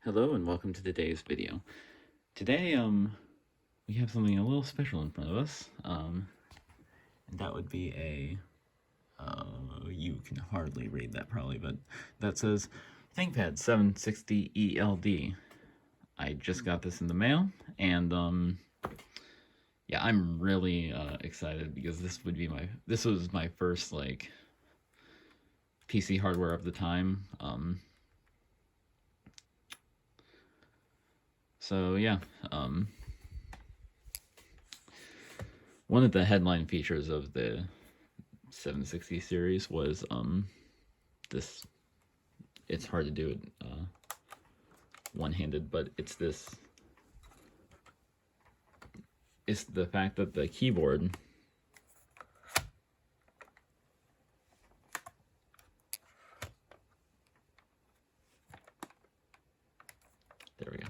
Hello and welcome to today's video. Today, we have something a little special in front of us, and that would be you can hardly read that probably, but that says ThinkPad 760 ELD. I just got this in the mail, and yeah, I'm really excited because this was my first like PC hardware of the time. So yeah, one of the headline features of the 760 series was this. It's hard to do it one-handed, but it's the fact that the keyboard there we go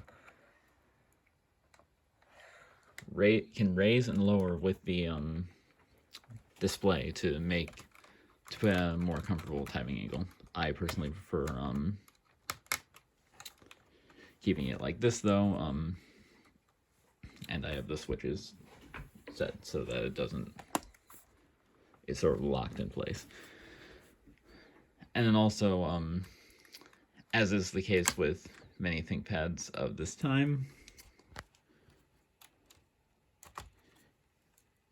can raise and lower with the display to put a more comfortable typing angle. I personally prefer keeping it like this though, and I have the switches set so that it's sort of locked in place. And then also, as is the case with many ThinkPads of this time,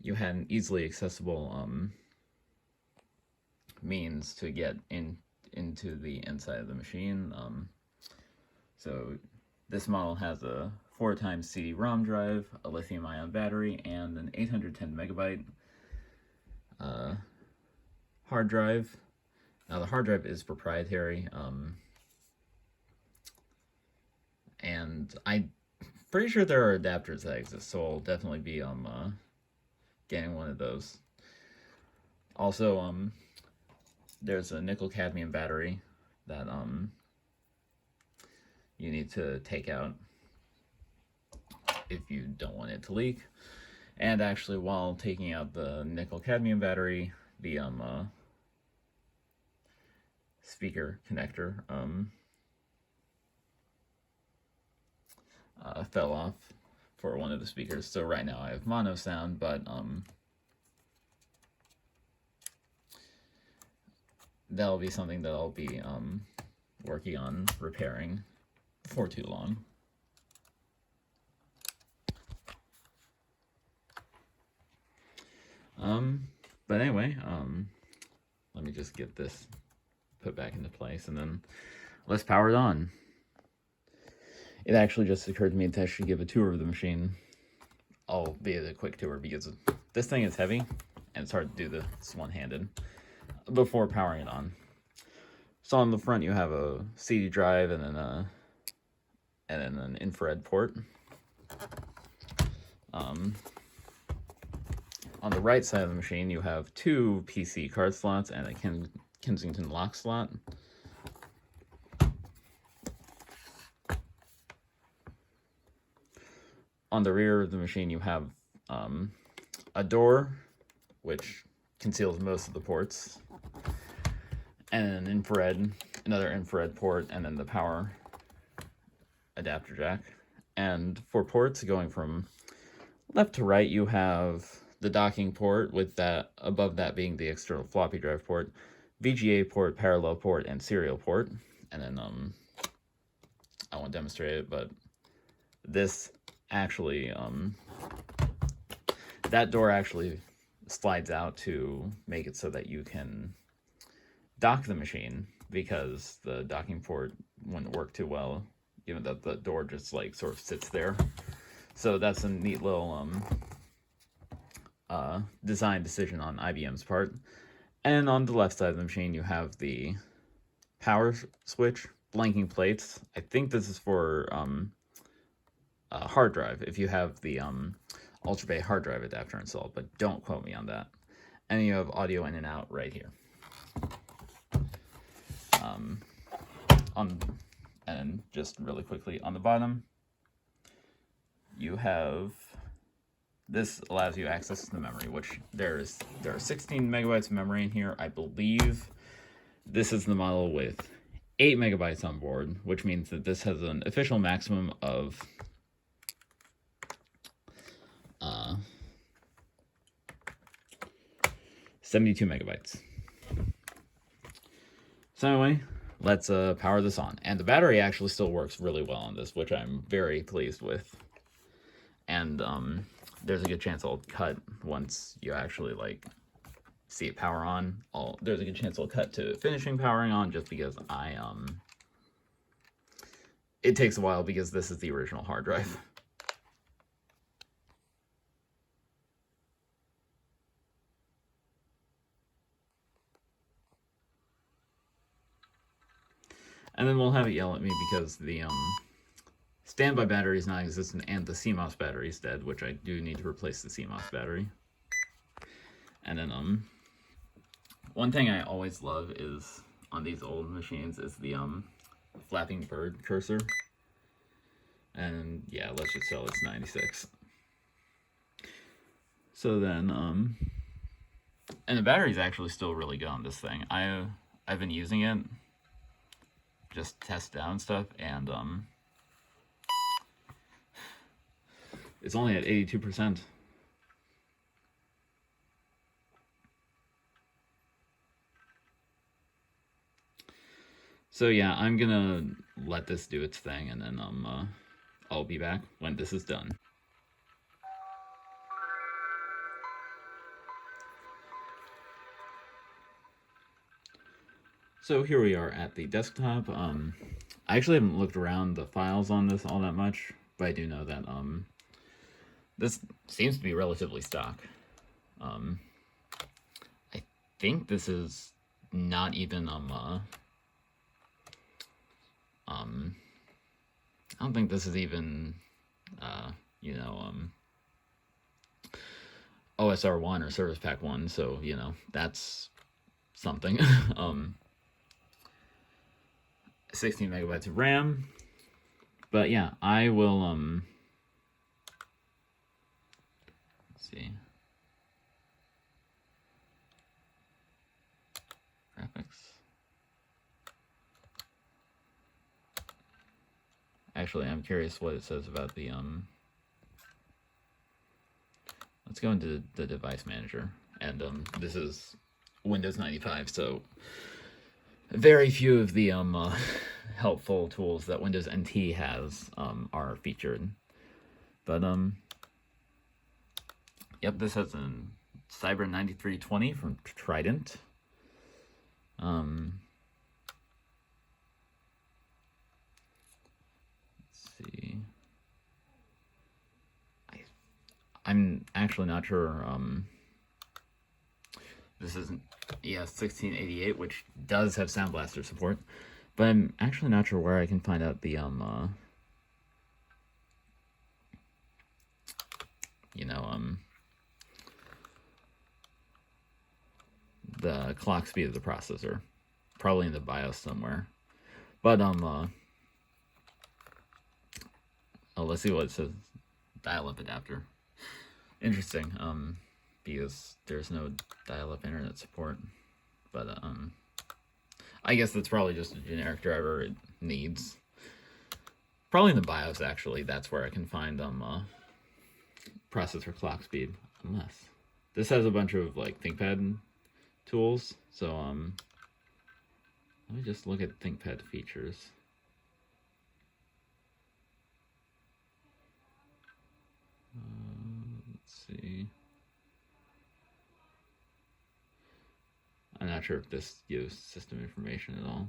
you had an easily accessible means to get into the inside of the machine. So this model has a 4x CD-ROM drive, a lithium-ion battery, and an 810 megabyte hard drive. Now the hard drive is proprietary, and I'm pretty sure there are adapters that exist, so I'll definitely be getting one of those. Also, there's a nickel cadmium battery that you need to take out if you don't want it to leak. And actually, while taking out the nickel cadmium battery, the speaker connector fell off for one of the speakers. So right now I have mono sound, but that'll be something that I'll be working on repairing before too long. But anyway, let me just get this put back into place and then let's power it on. It actually just occurred to me to actually give a tour of the machine, albeit a quick tour because this thing is heavy and it's hard to do this one-handed before powering it on. So on the front you have a CD drive and then an infrared port. On the right side of the machine you have two PC card slots and a Kensington lock slot. On the rear of the machine you have a door which conceals most of the ports, and another infrared port, and then the power adapter jack. And for ports going from left to right, you have the docking port, with that above that being the external floppy drive port, VGA port, parallel port, and serial port. And then I won't demonstrate it, but this actually that door actually slides out to make it so that you can dock the machine, because the docking port wouldn't work too well given that the door just like sort of sits there. So that's a neat little design decision on IBM's part. And on the left side of the machine you have the power switch, blanking plates. I think this is for hard drive if you have the Ultra Bay hard drive adapter installed, but don't quote me on that. And you have audio in and out right here. And just really quickly on the bottom, you have this allows you access to the memory, which there are 16 megabytes of memory in here. I believe this is the model with 8 megabytes on board, which means that this has an official maximum of 72 megabytes. So anyway, let's power this on. And the battery actually still works really well on this, which I'm very pleased with. And there's a good chance I'll cut once you actually like see it power on. There's a good chance I'll cut to finishing powering on, just because it takes a while because this is the original hard drive. And then we'll have it yell at me because the standby battery is non-existent and the CMOS battery is dead, which I do need to replace the CMOS battery. And then one thing I always love is on these old machines is the flapping bird cursor. And yeah, let's just tell it's 96. So then and the battery's actually still really good on this thing. I've been using it, just test it out and stuff, and it's only at 82%. So yeah, I'm gonna let this do its thing, and then I'll be back when this is done. So here we are at the desktop. I actually haven't looked around the files on this all that much, but I do know that this seems to be relatively stock. I think this is not even I don't think this is even you know, OSR 1 or Service Pack 1, so you know, that's something. 16 megabytes of RAM. But yeah, I will let's see. Graphics. Actually, I'm curious what it says about the let's go into the device manager. And this is Windows 95, so very few of the helpful tools that Windows NT has are featured. But yep, this has a Cyber 9320 from Trident. Let's see. I'm actually not sure. This isn't ES1688, which does have Sound Blaster support, but I'm actually not sure where I can find out the you know, the clock speed of the processor. Probably in the BIOS somewhere. But oh, let's see what it says. Dial-up adapter. Interesting. Because there's no dial-up internet support. But I guess that's probably just a generic driver it needs. Probably in the BIOS, actually. That's where I can find processor clock speed. Unless this has a bunch of like ThinkPad tools. So let me just look at ThinkPad features. Let's see. I'm not sure if this gives system information at all.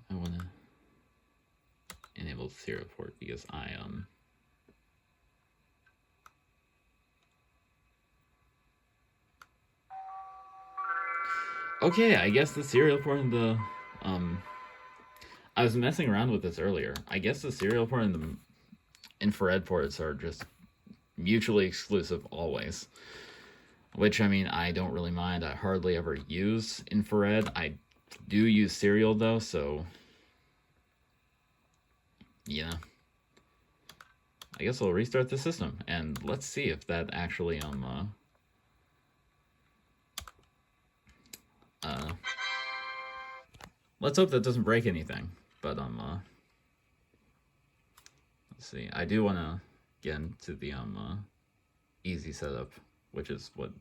I want to enable serial port because I okay, I guess the serial port in the I was messing around with this earlier. I guess the serial port in the infrared ports are just mutually exclusive always. Which, I mean, I don't really mind. I hardly ever use infrared. I do use serial, though, so... yeah. I guess I'll restart the system, and let's see if that actually, let's hope that doesn't break anything. But, let's see. I do want to get into the, easy setup, which is what,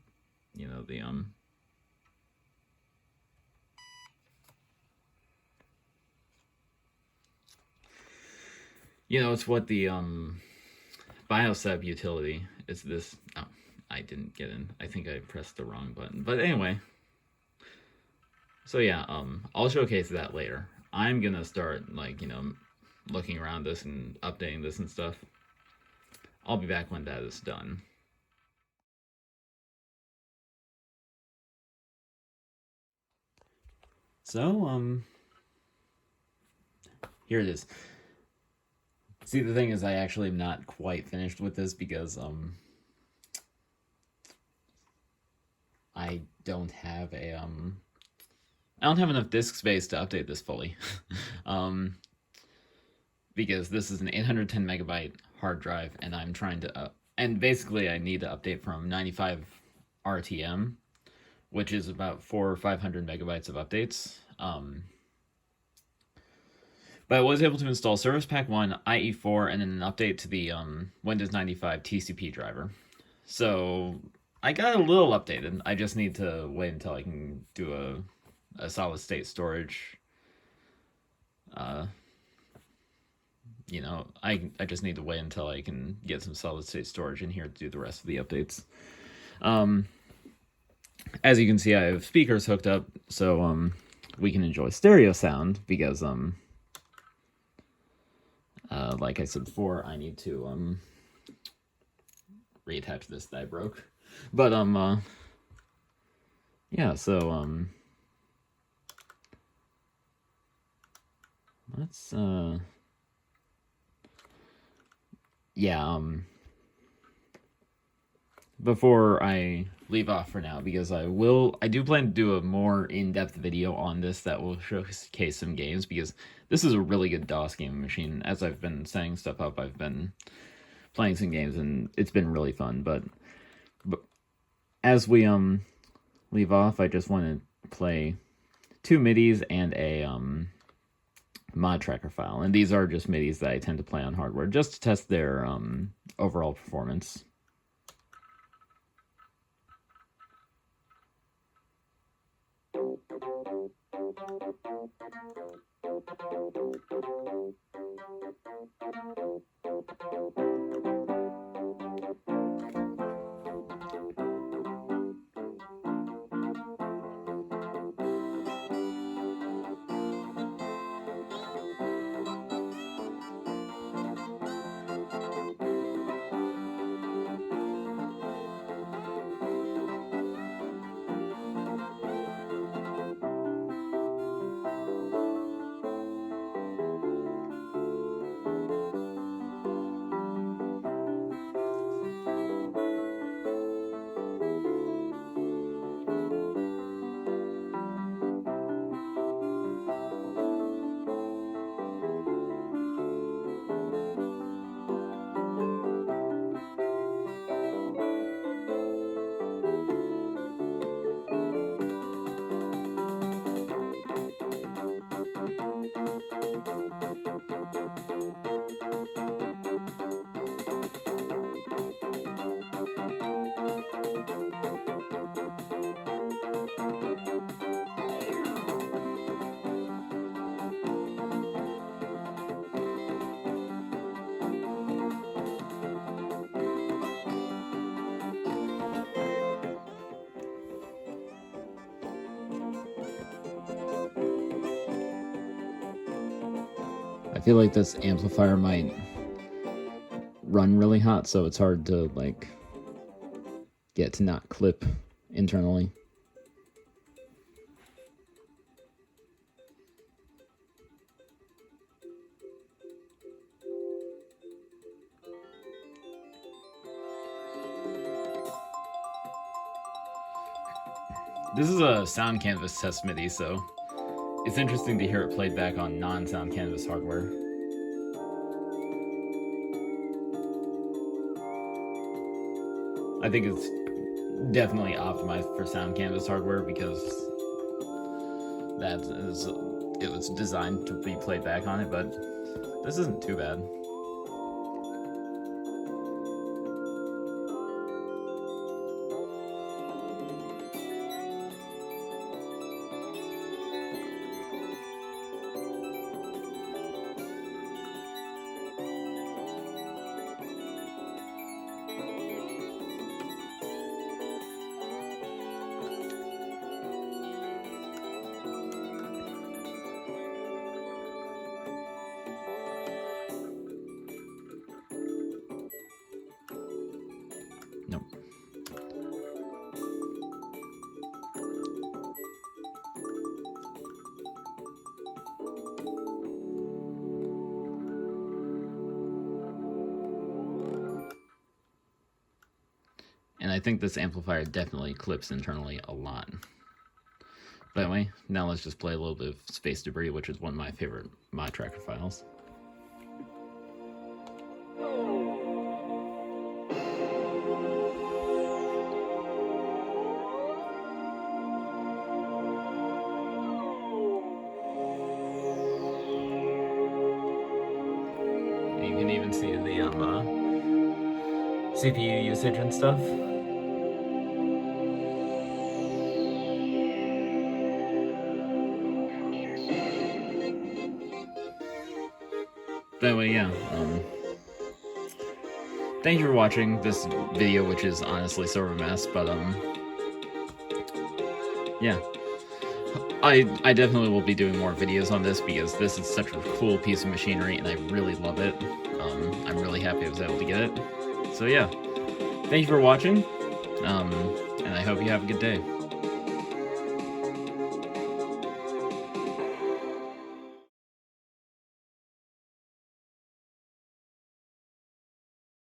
you know, the, you know, it's what the, bioseb utility is this. Oh, I didn't get in. I think I pressed the wrong button. But anyway. So yeah, I'll showcase that later. I'm gonna start, like, you know, looking around this and updating this and stuff. I'll be back when that is done. So, here it is. See, the thing is, I actually am not quite finished with this because, I don't have a, I don't have enough disk space to update this fully. Because this is an 810 megabyte hard drive, and I'm trying to, and basically I need to update from 95 RTM, which is about 400 or 500 megabytes of updates. But I was able to install Service Pack 1, IE4, and then an update to the Windows 95 TCP driver. So I got a little updated. I just need to wait until I can do a solid state storage. You know, I just need to wait until I can get some solid state storage in here to do the rest of the updates. As you can see, I have speakers hooked up, so we can enjoy stereo sound because like I said before, I need to reattach this that I broke. But yeah, so let's yeah, before I leave off for now, because I do plan to do a more in-depth video on this that will showcase some games, because this is a really good DOS gaming machine. As I've been setting stuff up, I've been playing some games, and it's been really fun. But as we leave off, I just want to play 2 MIDIs and a mod tracker file, and these are just MIDIs that I tend to play on hardware just to test their overall performance. I feel like this amplifier might run really hot, so it's hard to, like, get to not clip internally. This is a Sound Canvas test MIDI, so it's interesting to hear it played back on non-Sound Canvas hardware. I think it's definitely optimized for Sound Canvas hardware because it was designed to be played back on it, but this isn't too bad. Nope. And I think this amplifier definitely clips internally a lot. But anyway, now let's just play a little bit of Space Debris, which is one of my favorite mod tracker files. You can even see the CPU usage and stuff. But anyway, yeah. Thank you for watching this video, which is honestly sort of a mess, but yeah. I definitely will be doing more videos on this because this is such a cool piece of machinery and I really love it. I'm really happy I was able to get it. So yeah, thank you for watching, and I hope you have a good day.